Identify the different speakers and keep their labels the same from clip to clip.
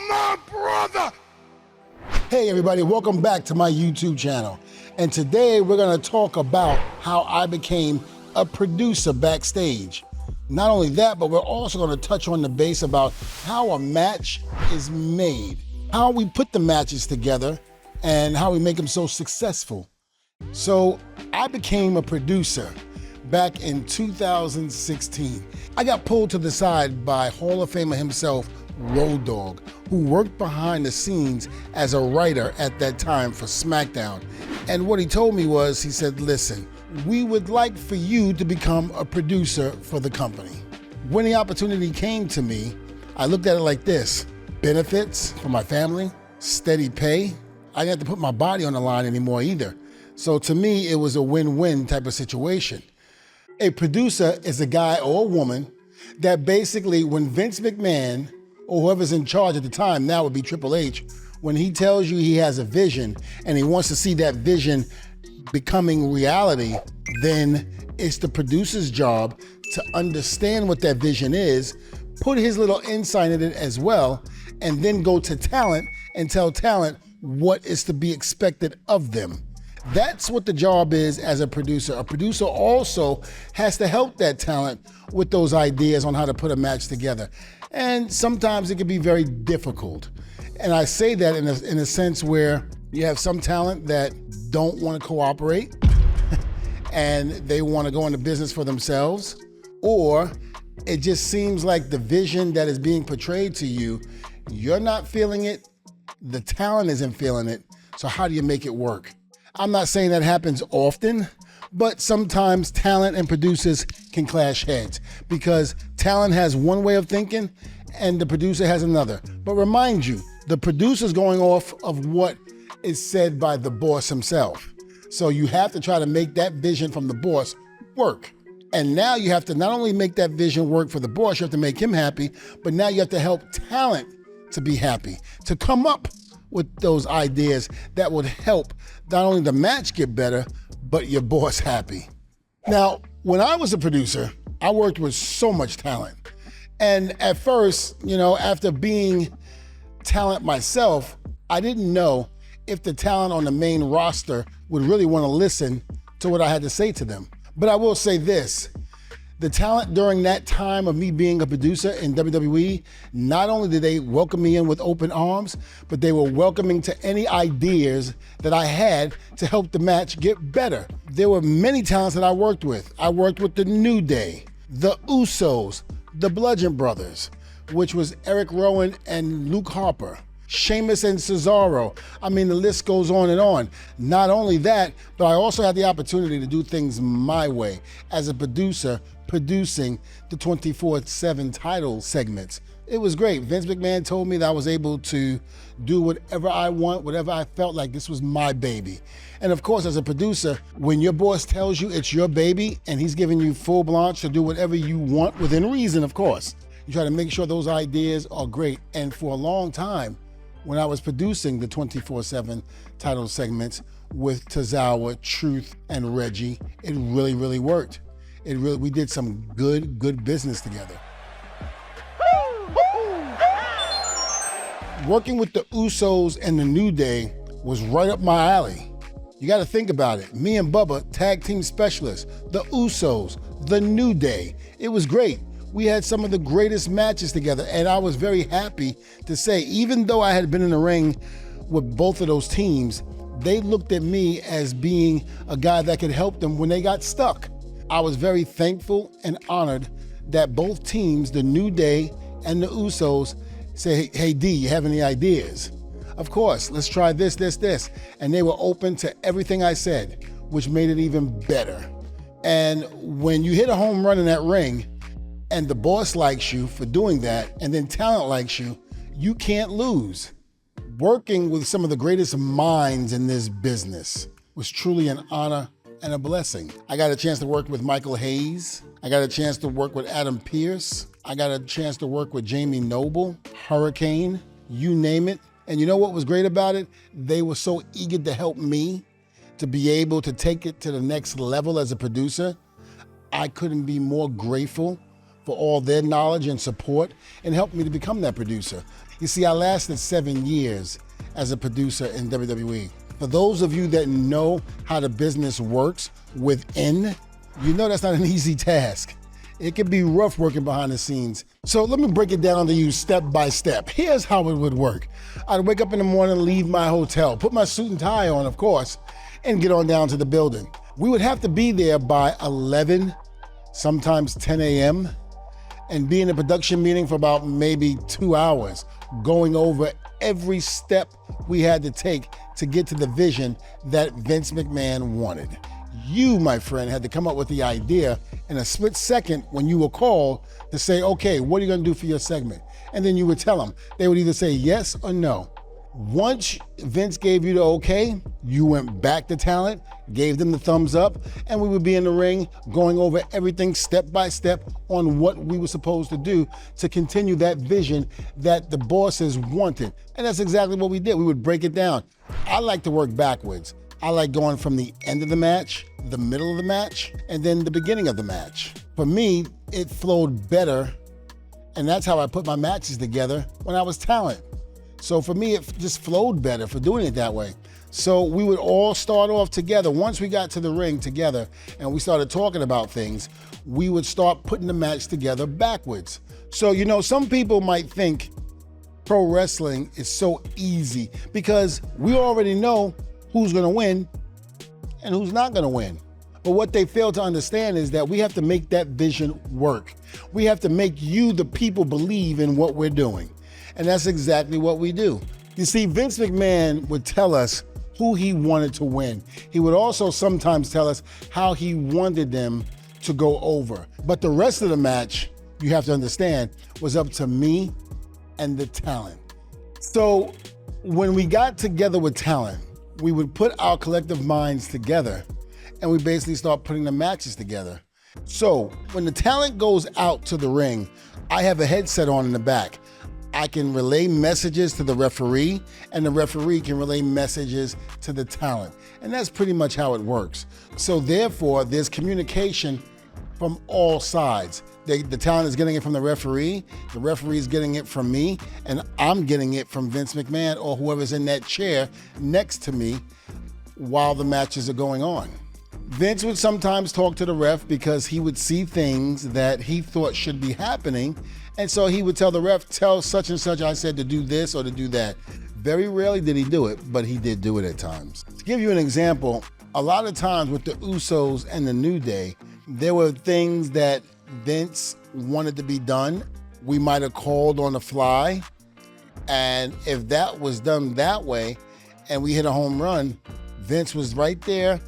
Speaker 1: my brother!
Speaker 2: Hey everybody, welcome back to my YouTube channel. And today we're gonna talk about how I became a producer backstage. Not only that, but we're also gonna touch on the base about how a match is made, how we put the matches together, and how we make them so successful. So I became a producer back in 2016. I got pulled to the side by Hall of Famer himself, Road Dogg, who worked behind the scenes as a writer at that time for SmackDown. And what he told me was, he said, listen, we would like for you to become a producer for the company. When the opportunity came to me, I looked at it like this: benefits for my family, steady pay. I didn't have to put my body on the line anymore either. So to me, it was a win-win type of situation. A producer is a guy or a woman that basically, when Vince McMahon or whoever's in charge at the time, now would be Triple H, when he tells you he has a vision and he wants to see that vision becoming reality, then it's the producer's job to understand what that vision is, put his little insight in it as well, and then go to talent and tell talent what is to be expected of them. That's what the job is as a producer. A producer also has to help that talent with those ideas on how to put a match together. And sometimes it can be very difficult. And I say that in a sense where you have some talent that don't want to cooperate and they want to go into business for themselves, or it just seems like the vision that is being portrayed to you, you're not feeling it, the talent isn't feeling it, so how do you make it work? I'm not saying that happens often, but sometimes talent and producers can clash heads because talent has one way of thinking and the producer has another. But remind you, the producer's going off of what is said by the boss himself. So you have to try to make that vision from the boss work. And now you have to not only make that vision work for the boss, you have to make him happy, but now you have to help talent to be happy, to come up with those ideas that would help not only the match get better, but your boss happy. Now, when I was a producer, I worked with so much talent. And at first, after being talent myself, I didn't know if the talent on the main roster would really want to listen to what I had to say to them. But I will say this, the talent during that time of me being a producer in WWE, not only did they welcome me in with open arms, but they were welcoming to any ideas that I had to help the match get better. There were many talents that I worked with. I worked with the New Day, the Usos, the Bludgeon Brothers, which was Eric Rowan and Luke Harper, Sheamus and Cesaro. I mean, the list goes on and on. Not only that, but I also had the opportunity to do things my way as a producer, producing the 24/7 title segments. It was great. Vince McMahon told me that I was able to do whatever I want, whatever I felt like this was my baby. And of course, as a producer, when your boss tells you it's your baby and he's giving you full blanche to do whatever you want, within reason, of course, you try to make sure those ideas are great. And for a long time, when I was producing the 24/7 title segments with Tozawa, Truth, and Reggie, it really, really worked. We did some good business together. Working with the Usos and the New Day was right up my alley. You gotta think about it. Me and Bubba, tag team specialists, the Usos, the New Day. It was great. We had some of the greatest matches together, and I was very happy to say, even though I had been in the ring with both of those teams, they looked at me as being a guy that could help them when they got stuck. I was very thankful and honored that both teams, the New Day and the Usos, say, hey D, you have any ideas? Of course, let's try this. And they were open to everything I said, which made it even better. And when you hit a home run in that ring, and the boss likes you for doing that, and then talent likes you, you can't lose. Working with some of the greatest minds in this business was truly an honor and a blessing. I got a chance to work with Michael Hayes. I got a chance to work with Adam Pearce. I got a chance to work with Jamie Noble, Hurricane, you name it. And you know what was great about it? They were so eager to help me to be able to take it to the next level as a producer. I couldn't be more grateful for all their knowledge and support and helped me to become that producer. You see, I lasted 7 years as a producer in WWE. For those of you that know how the business works within, you know that's not an easy task. It can be rough working behind the scenes. So let me break it down to you step by step. Here's how it would work. I'd wake up in the morning, leave my hotel, put my suit and tie on, of course, and get on down to the building. We would have to be there by 11, sometimes 10 a.m., and be in a production meeting for about maybe 2 hours, going over every step we had to take to get to the vision that Vince McMahon wanted. You, my friend, had to come up with the idea in a split second when you were called to say, okay, what are you gonna do for your segment? And then you would tell them. They would either say yes or no. Once Vince gave you the okay, you went back to talent, gave them the thumbs up, and we would be in the ring going over everything step by step on what we were supposed to do to continue that vision that the bosses wanted. And that's exactly what we did. We would break it down. I like to work backwards. I like going from the end of the match, the middle of the match, and then the beginning of the match. For me, it flowed better, and that's how I put my matches together when I was talent. So for me, it just flowed better for doing it that way. So we would all start off together. Once we got to the ring together and we started talking about things, we would start putting the match together backwards. So, you know, some people might think pro wrestling is so easy because we already know who's gonna win and who's not gonna win. But what they fail to understand is that we have to make that vision work. We have to make you, the people, believe in what we're doing. And that's exactly what we do. You see, Vince McMahon would tell us who he wanted to win. He would also sometimes tell us how he wanted them to go over. But the rest of the match, you have to understand, was up to me and the talent. So when we got together with talent, we would put our collective minds together and we basically start putting the matches together. So when the talent goes out to the ring, I have a headset on in the back. I can relay messages to the referee, and the referee can relay messages to the talent. And that's pretty much how it works. So therefore, there's communication from all sides. The talent is getting it from the referee is getting it from me, and I'm getting it from Vince McMahon or whoever's in that chair next to me while the matches are going on. Vince would sometimes talk to the ref because he would see things that he thought should be happening. And so he would tell the ref, tell such and such I said to do this or to do that. Very rarely did he do it, but he did do it at times. To give you an example, a lot of times with the Usos and the New Day, there were things that Vince wanted to be done. We might have called on the fly. And if that was done that way and we hit a home run, Vince was right there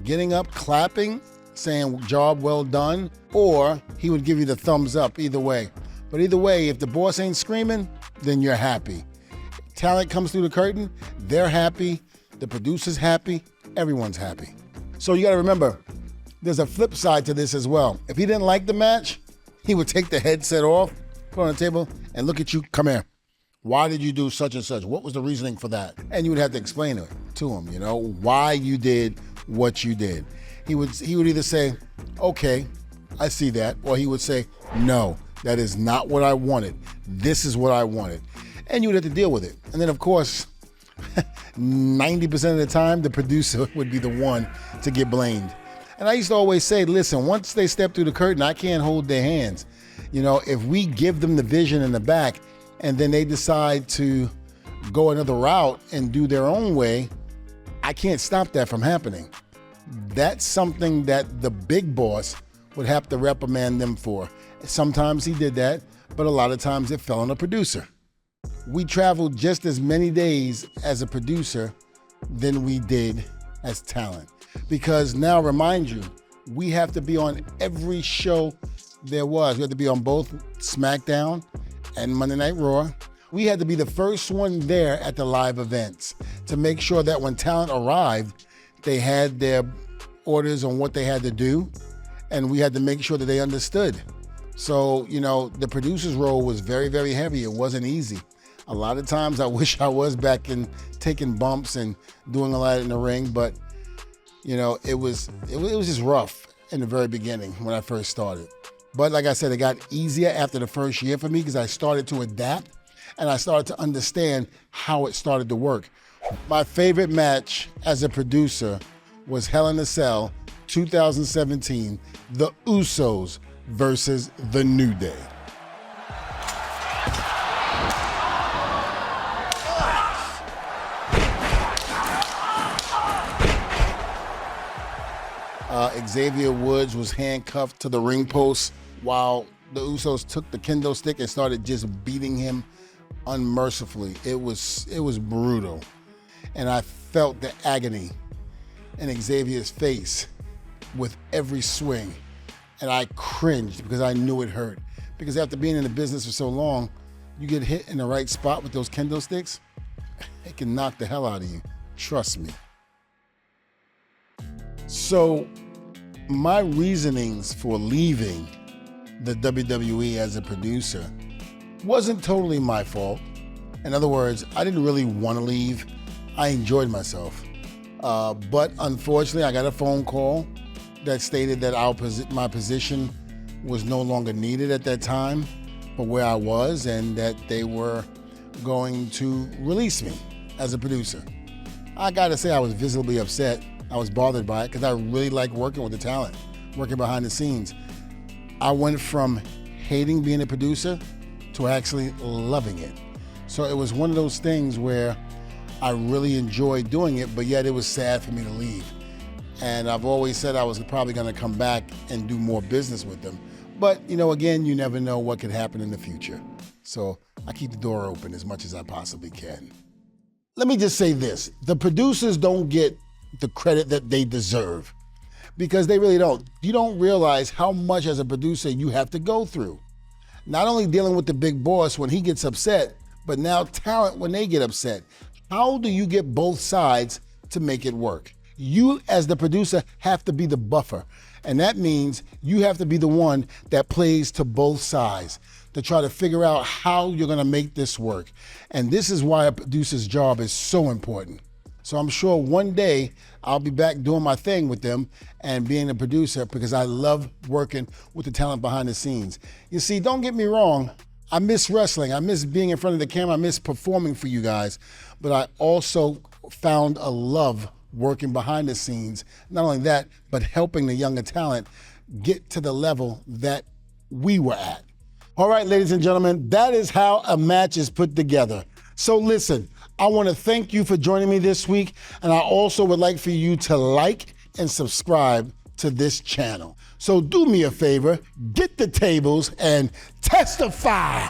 Speaker 2: getting up, clapping, saying job well done, or he would give you the thumbs up either way. But either way, if the boss ain't screaming, then you're happy. Talent comes through the curtain, they're happy, the producer's happy, everyone's happy. So you gotta remember, there's a flip side to this as well. If he didn't like the match, he would take the headset off, put it on the table, and look at you, come here. Why did you do such and such? What was the reasoning for that? And you would have to explain it to him, you know, why you did what you did. He would either say, okay, I see that, or he would say, no, that is not what I wanted. This is what I wanted. And you would have to deal with it. And then of course, 90% of the time, the producer would be the one to get blamed. And I used to always say, listen, once they step through the curtain, I can't hold their hands. You know, if we give them the vision in the back and then they decide to go another route and do their own way, I can't stop that from happening. That's something that the big boss would have to reprimand them for. Sometimes he did that, but a lot of times it fell on the producer. We traveled just as many days as a producer than we did as talent. Because now, remind you, we have to be on every show there was. We had to be on both SmackDown and Monday Night Raw. We had to be the first one there at the live events to make sure that when talent arrived, they had their orders on what they had to do, and we had to make sure that they understood. So, you know, the producer's role was very, very heavy. It wasn't easy. A lot of times I wish I was back in taking bumps and doing a lot in the ring, but, you know, it was just rough in the very beginning when I first started. But like I said, it got easier after the first year for me because I started to adapt and I started to understand how it started to work. My favorite match as a producer was Hell in a Cell 2017, The Usos versus The New Day. Xavier Woods was handcuffed to the ring post while the Usos took the kendo stick and started just beating him unmercifully. It was brutal. And I felt the agony in Xavier's face with every swing. And I cringed because I knew it hurt. Because after being in the business for so long, you get hit in the right spot with those kendo sticks, it can knock the hell out of you. Trust me. So my reasonings for leaving the WWE as a producer wasn't totally my fault. In other words, I didn't really want to leave. I enjoyed myself. But unfortunately, I got a phone call that stated that my position was no longer needed at that time for where I was, and that they were going to release me as a producer. I gotta say, I was visibly upset. I was bothered by it because I really like working with the talent, working behind the scenes. I went from hating being a producer to actually loving it. So it was one of those things where I really enjoyed doing it, but yet it was sad for me to leave. And I've always said I was probably gonna come back and do more business with them. But again, you never know what could happen in the future. So I keep the door open as much as I possibly can. Let me just say this, the producers don't get the credit that they deserve because they really don't. You don't realize how much as a producer you have to go through. Not only dealing with the big boss when he gets upset, but now talent when they get upset. How do you get both sides to make it work? You as the producer have to be the buffer. And that means you have to be the one that plays to both sides to try to figure out how you're gonna make this work. And this is why a producer's job is so important. So I'm sure one day I'll be back doing my thing with them and being a producer because I love working with the talent behind the scenes. You see, don't get me wrong, I miss wrestling. I miss being in front of the camera. I miss performing for you guys. But I also found a love working behind the scenes. Not only that, but helping the younger talent get to the level that we were at. All right, ladies and gentlemen, that is how a match is put together. So listen, I want to thank you for joining me this week, and I also would like for you to like and subscribe to this channel. So do me a favor, get the tables and testify.